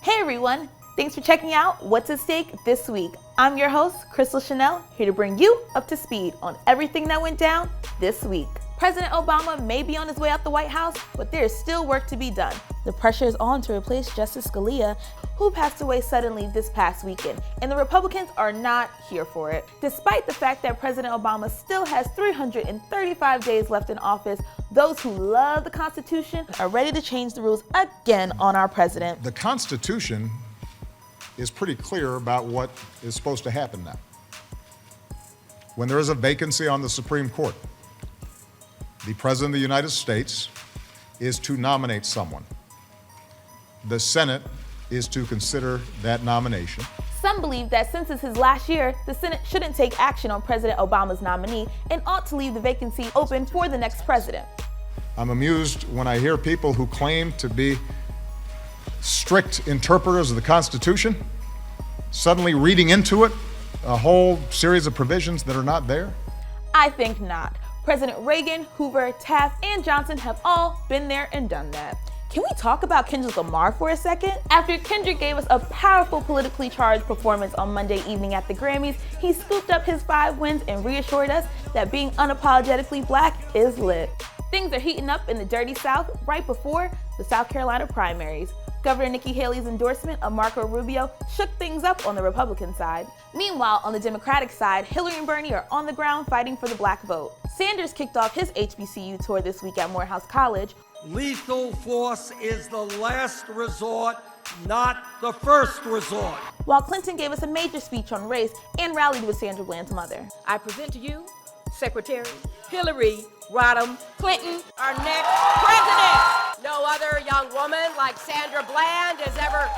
Hey everyone, thanks for checking out What's at Stake this week. I'm your host, Crystal Chanel, here to bring you up to speed on everything that went down this week. President Obama may be on his way out the White House, but there is still work to be done. The pressure is on to replace Justice Scalia, who passed away suddenly this past weekend, and the Republicans are not here for it. Despite the fact that President Obama still has 335 days left in office, those who love the Constitution are ready to change the rules again on our president. The Constitution is pretty clear about what is supposed to happen now. When there is a vacancy on the Supreme Court, the President of the United States is to nominate someone. The Senate is to consider that nomination. Some believe that since it's his last year, the Senate shouldn't take action on President Obama's nominee and ought to leave the vacancy open for the next president. I'm amused when I hear people who claim to be strict interpreters of the Constitution suddenly reading into it a whole series of provisions that are not there. I think not. President Reagan, Hoover, Taft, and Johnson have all been there and done that. Can we talk about Kendrick Lamar for a second? After Kendrick gave us a powerful politically charged performance on Monday evening at the Grammys, he scooped up his 5 wins and reassured us that being unapologetically black is lit. Things are heating up in the dirty South right before the South Carolina primaries. Governor Nikki Haley's endorsement of Marco Rubio shook things up on the Republican side. Meanwhile, on the Democratic side, Hillary and Bernie are on the ground fighting for the black vote. Sanders kicked off his HBCU tour this week at Morehouse College. Lethal force is the last resort, not the first resort. While Clinton gave us a major speech on race and rallied with Sandra Bland's mother. I present to you Secretary Hillary Rodham Clinton, our next president. No other young woman like Sandra Bland has ever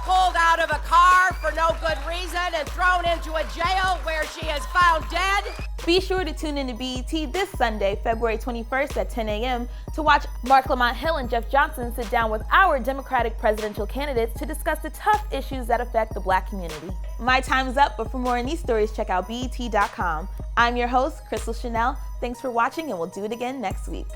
pulled out of a car for no good reason and thrown into a jail where she is found dead. Be sure to tune in to BET this Sunday, February 21st at 10 a.m. to watch Mark Lamont Hill and Jeff Johnson sit down with our Democratic presidential candidates to discuss the tough issues that affect the black community. My time's up, but for more on these stories, check out BET.com. I'm your host, Crystal Chanel. Thanks for watching, and we'll do it again next week.